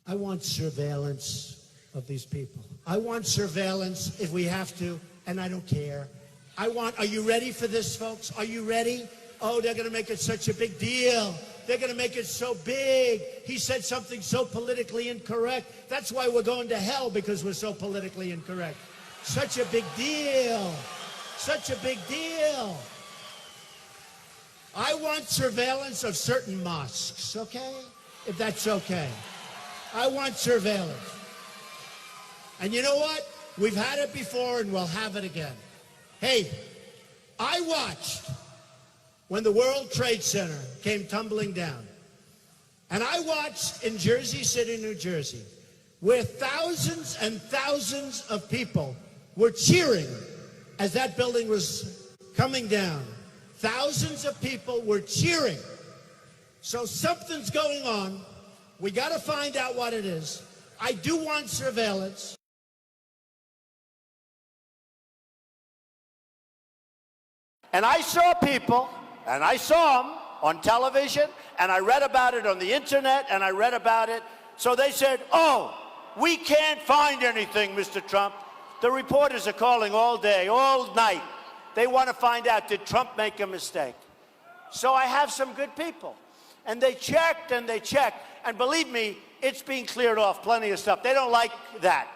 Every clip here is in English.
I want surveillance of these people. I want surveillance if we have to, and I don't care. Are you ready for this, folks? Are you ready? Oh, they're going to make it such a big deal. They're going to make it so big. He said something so politically incorrect. That's why we're going to hell, because we're so politically incorrect. Such a big deal. Such a big deal. I want surveillance of certain mosques, okay? If that's okay. I want surveillance. And you know what? We've had it before and we'll have it again. Hey, I watched when the World Trade Center came tumbling down. And I watched in Jersey City, New Jersey, where thousands and thousands of people were cheering as that building was coming down. Thousands of people were cheering. So something's going on. We got to find out what it is. I do want surveillance. And I saw people, and I saw them on television, and I read about it on the internet, and I read about it. So they said, oh, we can't find anything, Mr. Trump. The reporters are calling all day, all night. They want to find out, did Trump make a mistake? So I have some good people. And they checked and they checked. And believe me, it's being cleared off, plenty of stuff. They don't like that,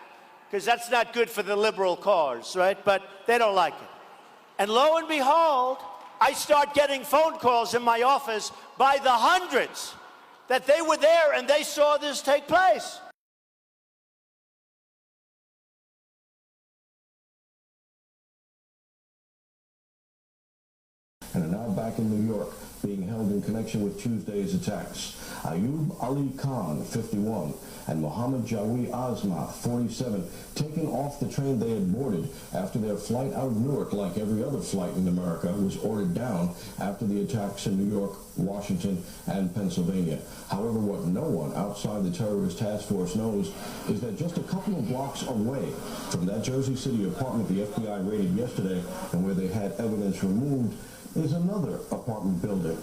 because that's not good for the liberal cause, right? But they don't like it. And lo and behold, I start getting phone calls in my office by the hundreds that they were there and they saw this take place. And are now back in New York, being held in connection with Tuesday's attacks. Ayub Ali Khan, 51, and Mohammed Jawi Azma, 47, taken off the train they had boarded after their flight out of Newark, like every other flight in America, was ordered down after the attacks in New York, Washington, and Pennsylvania. However, what no one outside the terrorist task force knows is that just a couple of blocks away from that Jersey City apartment the FBI raided yesterday, and where they had evidence removed, is another apartment building,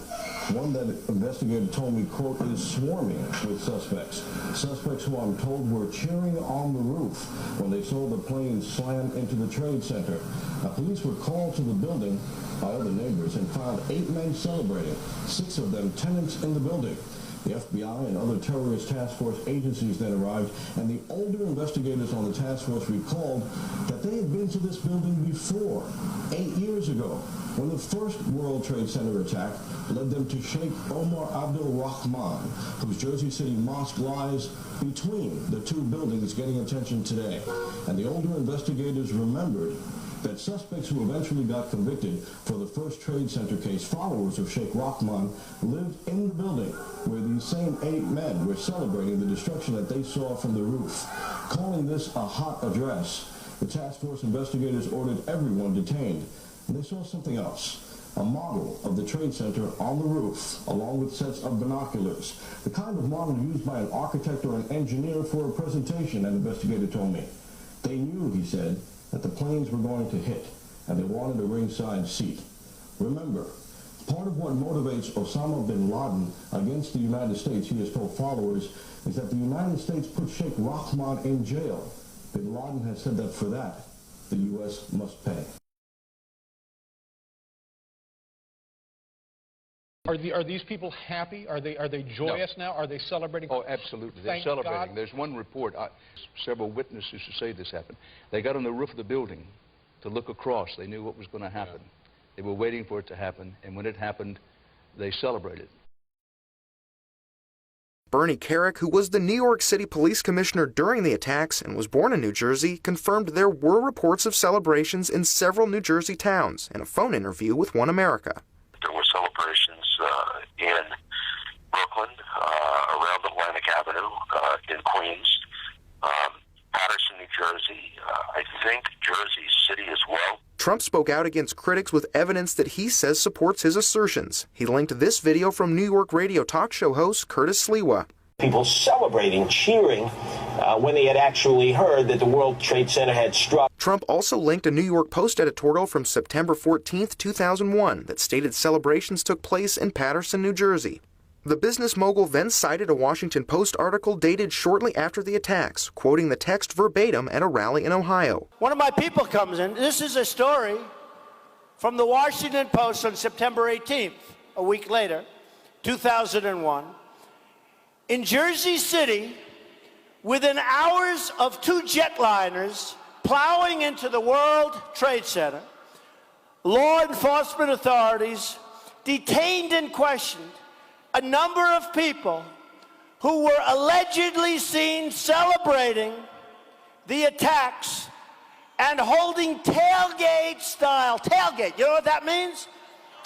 one that investigators told me, quote, is swarming with suspects. Suspects who I'm told were cheering on the roof when they saw the plane slam into the trade center. Now, police were called to the building by other neighbors and found 8 men celebrating, 6 of them tenants in the building. The FBI and other terrorist task force agencies then arrived, and the older investigators on the task force recalled that they had been to this building before, 8 years ago, when the first World Trade Center attack led them to Sheikh Omar Abdul Rahman, whose Jersey City mosque lies between the 2 buildings getting attention today. And the older investigators remembered that suspects who eventually got convicted for the first Trade Center case, followers of Sheikh Rahman, lived in the building where these same 8 men were celebrating the destruction that they saw from the roof. Calling this a hot address, the task force investigators ordered everyone detained. And they saw something else, a model of the Trade Center on the roof, along with sets of binoculars, the kind of model used by an architect or an engineer for a presentation, an investigator told me. They knew, he said, that the planes were going to hit, and they wanted a ringside seat. Remember, part of what motivates Osama bin Laden against the United States, he has told followers, is that the United States put Sheikh Rahman in jail. Bin Laden has said that for that, the U.S. must pay. Are these people happy? Are they joyous now? Are they celebrating? Oh, absolutely. They're Thank celebrating. God. There's one report, several witnesses who say this happened. They got on the roof of the building to look across. They knew what was going to happen. Yeah. They were waiting for it to happen, and when it happened, they celebrated. Bernie Kerik, who was the New York City police commissioner during the attacks and was born in New Jersey, confirmed there were reports of celebrations in several New Jersey towns in a phone interview with One America. There were celebrations in Brooklyn, around Atlantic Avenue, in Queens, Paterson, New Jersey, I think Jersey City as well. Trump spoke out against critics with evidence that he says supports his assertions. He linked this video from New York radio talk show host Curtis Sliwa. People celebrating, cheering, when they had actually heard that the World Trade Center had struck. Trump also linked a New York Post editorial from September 14, 2001 that stated celebrations took place in Paterson, New Jersey. The business mogul then cited a Washington Post article dated shortly after the attacks, quoting the text verbatim at a rally in Ohio. One of my people comes in. This is a story from the Washington Post on September 18th, a week later, 2001. In Jersey City, within hours of two jetliners plowing into the World Trade Center, law enforcement authorities detained and questioned a number of people who were allegedly seen celebrating the attacks and holding tailgate-style, tailgate, you know what that means?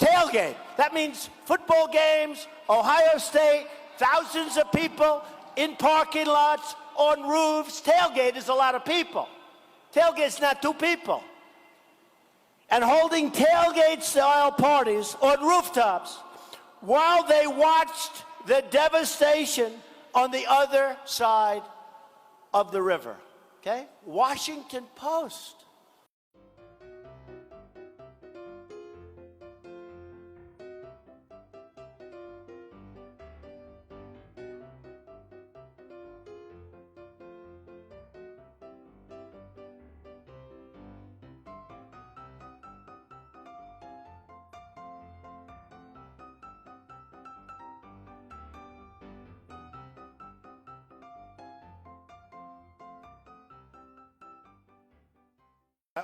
Tailgate. That means football games, Ohio State, thousands of people in parking lots, on roofs. Tailgate is a lot of people. Tailgate's not two people. And holding tailgate-style parties on rooftops while they watched the devastation on the other side of the river. Okay? Washington Post.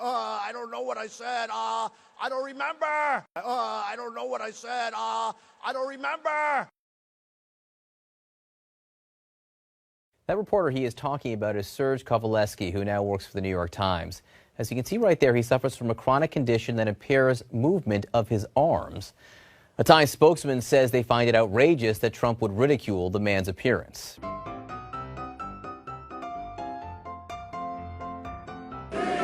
I don't know what I said. I don't remember. I don't know what I said. I don't remember. That reporter he is talking about is Serge Kovaleski, who now works for the New York Times. As you can see right there, he suffers from a chronic condition that impairs movement of his arms. A Times spokesman says they find it outrageous that Trump would ridicule the man's appearance.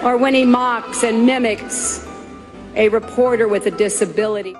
Or when he mocks and mimics a reporter with a disability.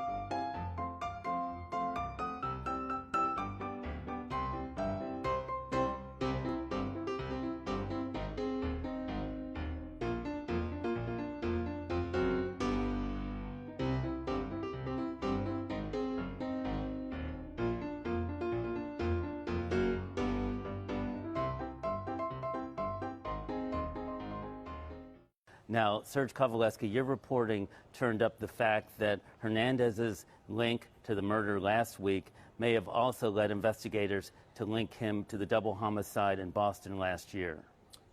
Now, Serge Kovaleski, your reporting turned up the fact that Hernandez's link to the murder last week may have also led investigators to link him to the double homicide in Boston last year.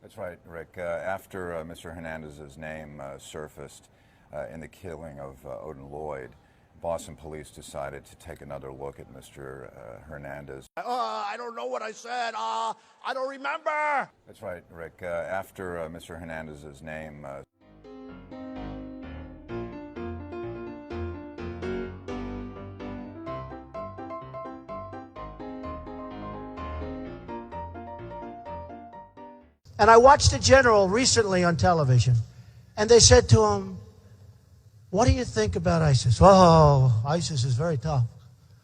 That's right, Rick. After Mr. Hernandez's name surfaced in the killing of Odin Lloyd, Boston police decided to take another look at Mr. Hernandez. I don't know what I said. I don't remember. That's right, Rick. After Mr. Hernandez's name And I watched a general recently on television, and they said to him, "What do you think about ISIS?" "Oh, ISIS is very tough.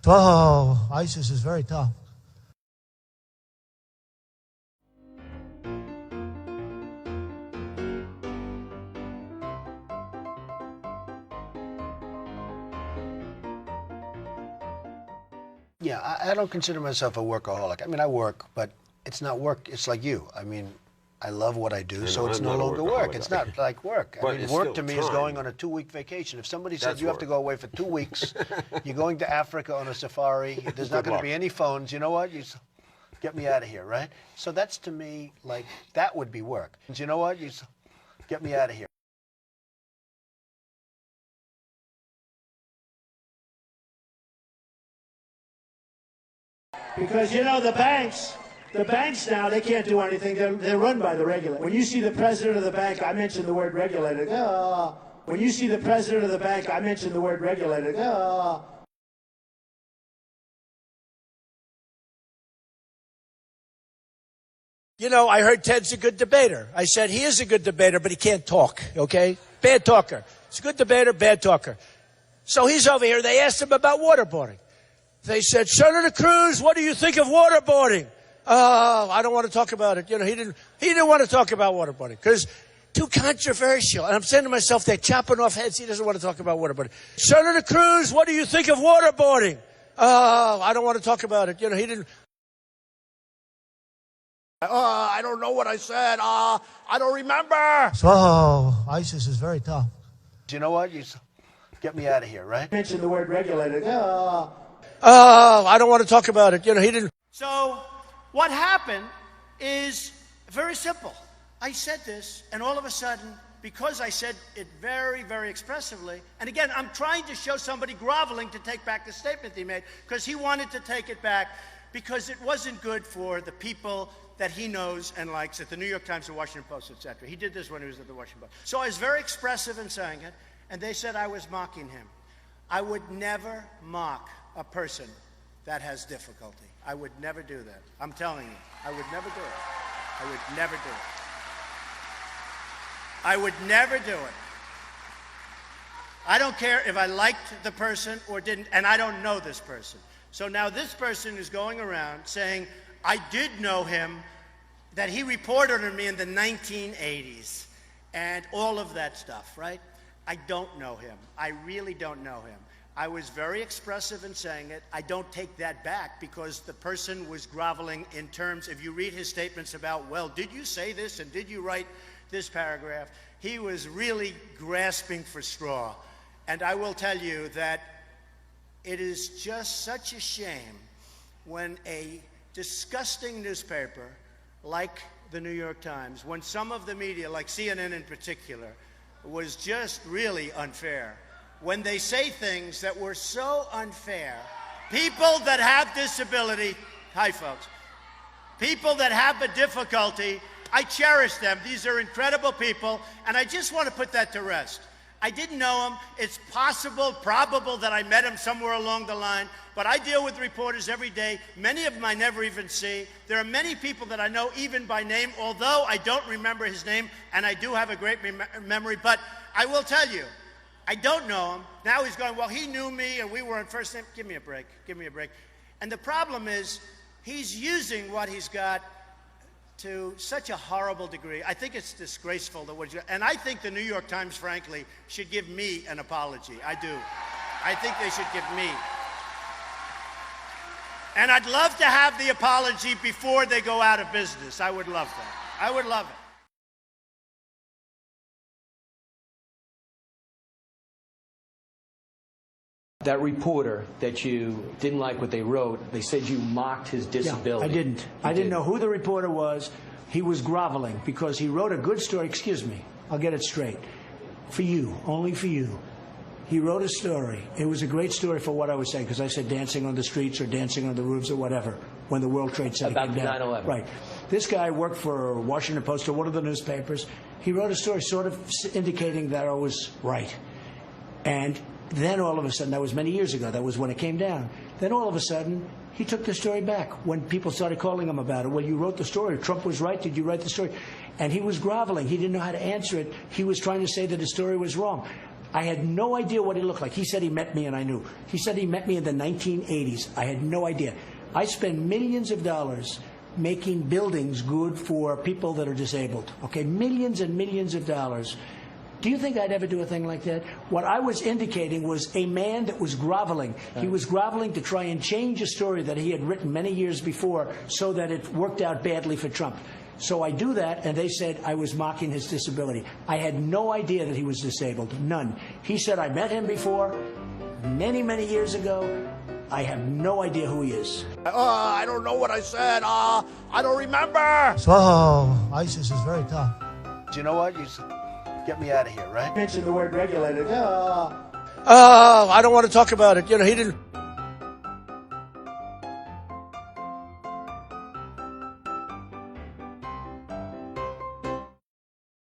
Oh, ISIS is very tough." Yeah, I don't consider myself a workaholic. I mean, I work, but it's not work. It's like you. I mean, I love what I do, so it's no longer work. It's not like work. I mean, work to me is going on a 2-week vacation. If somebody said you have to go away for 2 weeks, you're going to Africa on a safari, there's not going to be any phones, you know what? You get me out of here, right? So that's to me, like, that would be work. You know what? You get me out of here. Because, you know, the banks now, they can't do anything. They're run by the regulator. When you see the president of the bank, I mentioned the word regulator. When you see the president of the bank, I mentioned the word regulator. You know, I heard Ted's a good debater. I said, he is a good debater, but he can't talk, okay? Bad talker. He's a good debater, bad talker. So he's over here. They asked him about waterboarding. They said, "Senator Cruz, what do you think of waterboarding?" "Oh, I don't want to talk about it." You know, he didn't want to talk about waterboarding because too controversial. And I'm saying to myself, they're chopping off heads. He doesn't want to talk about waterboarding. "Senator Cruz, what do you think of waterboarding?" I don't want to talk about it. You know, he didn't. I don't know what I said. I don't remember. So ISIS is very tough. Do you know what? You get me out of here, right? Mention the word regulated. I don't want to talk about it. You know, he didn't. So what happened is very simple. I said this, and all of a sudden, because I said it very, very expressively, and again, I'm trying to show somebody groveling to take back the statement he made, because he wanted to take it back because it wasn't good for the people that he knows and likes at the New York Times, the Washington Post, etc. He did this when he was at the Washington Post. So I was very expressive in saying it, and they said I was mocking him. I would never mock a person that has difficulty. I would never do that. I'm telling you, I would never do it. I would never do it. I would never do it. I don't care if I liked the person or didn't, and I don't know this person. So now this person is going around saying, I did know him, that he reported on me in the 1980s, and all of that stuff, right? I don't know him. I really don't know him. I was very expressive in saying it. I don't take that back because the person was groveling in terms, if you read his statements about, well, did you say this and did you write this paragraph? He was really grasping for straw. And I will tell you that it is just such a shame when a disgusting newspaper like the New York Times, when some of the media, like CNN in particular, was just really unfair. When they say things that were so unfair, people that have disability, hi folks, people that have a difficulty, I cherish them. These are incredible people, and I just want to put that to rest. I didn't know him. It's possible, probable that I met him somewhere along the line, but I deal with reporters every day. Many of them I never even see. There are many people that I know even by name, although I don't remember his name, and I do have a great memory, but I will tell you, I don't know him. Now he's going, well, he knew me, and we were on first name. Give me a break. Give me a break. And the problem is, he's using what he's got to such a horrible degree. I think it's disgraceful that what you, and I think the New York Times, frankly, should give me an apology. I do. I think they should give me. And I'd love to have the apology before they go out of business. I would love that. I would love it. That reporter that you didn't like what they wrote, they said you mocked his disability. Yeah, I didn't. I didn't know who the reporter was. He was groveling because he wrote a good story. Excuse me, I'll get it straight. For you, only for you. He wrote a story. It was a great story for what I was saying, because I said dancing on the streets or dancing on the roofs or whatever when the World Trade Center came down. About 9/11. Right. This guy worked for Washington Post or one of the newspapers. He wrote a story sort of indicating that I was right. And then all of a sudden, that was many years ago, that was when it came down. Then all of a sudden, he took the story back when people started calling him about it. Well, you wrote the story. Trump was right. Did you write the story? And he was groveling. He didn't know how to answer it. He was trying to say that his story was wrong. I had no idea what he looked like. He said he met me and I knew. He said he met me in the 1980s. I had no idea. I spend millions of dollars making buildings good for people that are disabled. Okay, millions and millions of dollars. Do you think I'd ever do a thing like that? What I was indicating was a man that was groveling. He was groveling to try and change a story that he had written many years before so that it worked out badly for Trump. So I do that, and they said I was mocking his disability. I had no idea that he was disabled, none. He said I met him before, many, many years ago. I have no idea who he is. I don't know what I said. I don't remember. So ISIS is very tough. Do you know what? You get me out of here, right? Mention the word regulated. I don't want to talk about it. You know, he didn't.